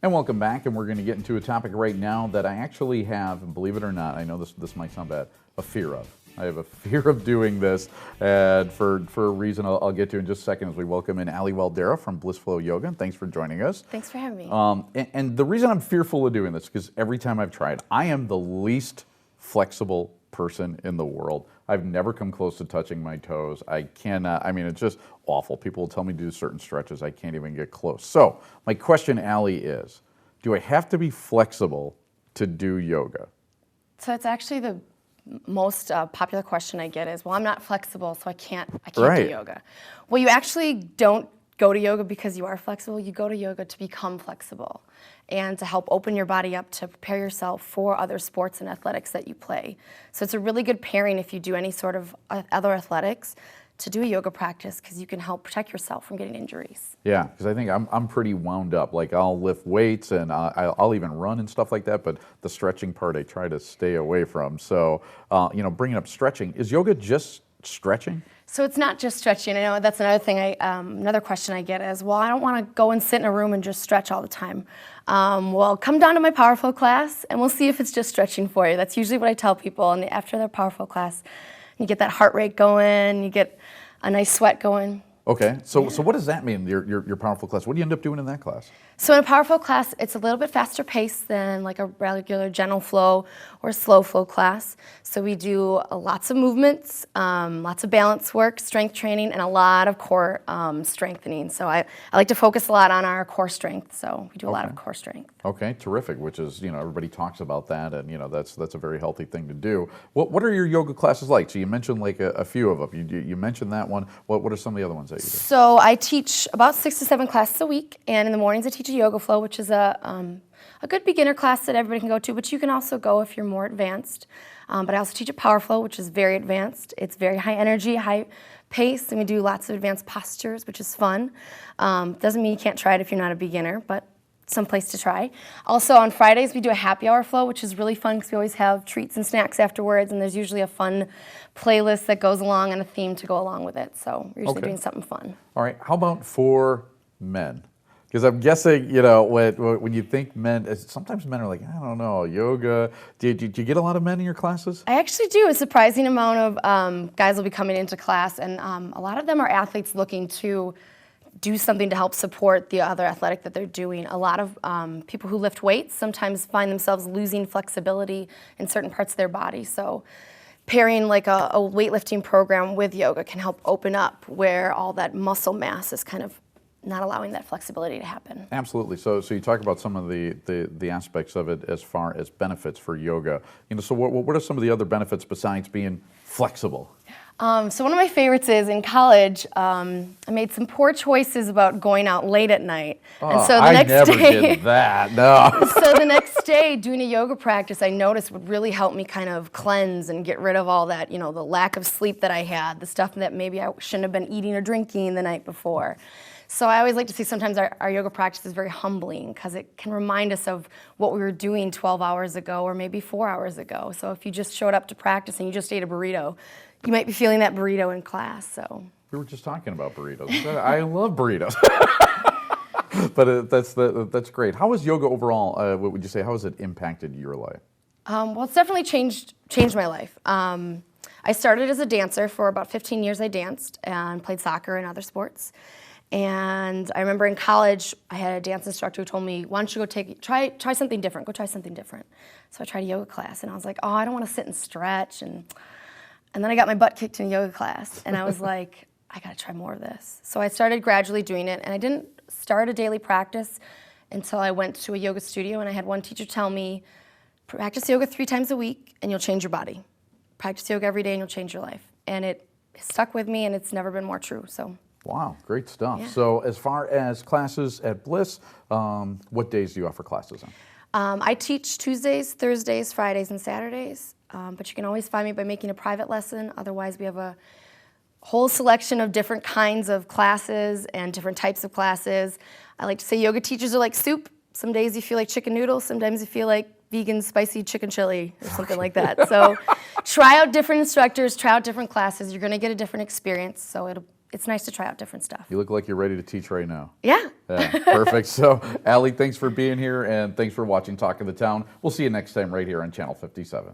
And welcome back, and we're going to get into a topic right now that I actually have, and believe it or not, I know this might sound bad, a fear of. I have a fear of doing this, and for a reason I'll get to in just a second as we welcome in Allie Waldera from Bliss Flow Yoga. Thanks for joining us. Thanks for having me. And the reason I'm fearful of doing this, because every time I've tried, I am the least flexible person in the world. I've never come close to touching my toes. I cannot, I mean, it's just awful. People will tell me to do certain stretches. I can't even get close. So my question, Allie, is, do I have to be flexible to do yoga? So it's actually the most popular question I get is, well, I'm not flexible, so I can't Right. do yoga. Well, you actually don't go to yoga because you are flexible. You go to yoga to become flexible and to help open your body up to prepare yourself for other sports and athletics that you play. So it's a really good pairing if you do any sort of other athletics to do a yoga practice, because you can help protect yourself from getting injuries. Yeah, because I think I'm pretty wound up. Like, I'll lift weights and I'll even run and stuff like that, but the stretching part I try to stay away from. So, bringing up stretching, is yoga just stretching? So it's not just stretching. I know that's another thing. Another question I get is, well, I don't want to go and sit in a room and just stretch all the time. Well, come down to my Power Flow class, and we'll see if it's just stretching for you. That's usually what I tell people. And after their Power Flow class, you get that heart rate going, you get a nice sweat going. Okay, so what does that mean, your powerful class? What do you end up doing in that class? So in a Power Flow class, it's a little bit faster paced than like a regular gentle flow or slow flow class. So we do lots of movements, lots of balance work, strength training, and a lot of core strengthening. So I like to focus a lot on our core strength. So we do a lot of core strength. Okay, terrific. Which is, everybody talks about that, and that's a very healthy thing to do. What are your yoga classes like? So you mentioned like a few of them. You mentioned that one. What are some of the other ones that you do? So I teach about 6 to 7 classes a week, and in the mornings I teach a yoga flow, which is a good beginner class that everybody can go to, but you can also go if you're more advanced. But I also teach a power flow, which is very advanced. It's very high energy, high pace, and we do lots of advanced postures, which is fun. Doesn't mean you can't try it if you're not a beginner, but some place to try. Also on Fridays we do a happy hour flow, which is really fun because we always have treats and snacks afterwards, and there's usually a fun playlist that goes along and a theme to go along with it. So we're usually doing something fun. All right, how about for men? Because I'm guessing, when you think men, sometimes men are like, I don't know, yoga. Do you get a lot of men in your classes? I actually do. A surprising amount of guys will be coming into class, and a lot of them are athletes looking to do something to help support the other athletic that they're doing. A lot of people who lift weights sometimes find themselves losing flexibility in certain parts of their body. So pairing like a weightlifting program with yoga can help open up where all that muscle mass is kind of not allowing that flexibility to happen. Absolutely. So you talk about some of the aspects of it as far as benefits for yoga. So what are some of the other benefits besides being flexible? So one of my favorites is in college, I made some poor choices about going out late at night. And so the next never day, did that, no. So the next day, doing a yoga practice, I noticed would really help me kind of cleanse and get rid of all that, the lack of sleep that I had, the stuff that maybe I shouldn't have been eating or drinking the night before. So I always like to see sometimes our yoga practice is very humbling because it can remind us of what we were doing 12 hours ago or maybe 4 hours ago. So if you just showed up to practice and you just ate a burrito, you might be feeling that burrito in class. So we were just talking about burritos. I love burritos. But that's great. How has yoga overall, what would you say, how has it impacted your life? Well, it's definitely changed my life. I started as a dancer. For about 15 years I danced and played soccer and other sports. And I remember in college, I had a dance instructor who told me, why don't you go try something different, go try something different. So I tried a yoga class, and I was like, oh, I don't want to sit and stretch. And then I got my butt kicked in a yoga class, and I was like, I got to try more of this. So I started gradually doing it, and I didn't start a daily practice until I went to a yoga studio, and I had one teacher tell me, practice yoga 3 times a week, and you'll change your body. Practice yoga every day, and you'll change your life. And it stuck with me, and it's never been more true. So. Wow, great stuff. Yeah. So as far as classes at Bliss, what days do you offer classes on? I teach Tuesdays, Thursdays, Fridays, and Saturdays, but you can always find me by making a private lesson. Otherwise, we have a whole selection of different kinds of classes and different types of classes. I like to say yoga teachers are like soup. Some days you feel like chicken noodles, sometimes you feel like vegan spicy chicken chili or something like that. So try out different instructors, try out different classes. You're going to get a different experience, so it's nice to try out different stuff. You look like you're ready to teach right now. Yeah. Yeah, perfect. So, Allie, thanks for being here, and thanks for watching Talk of the Town. We'll see you next time right here on Channel 57.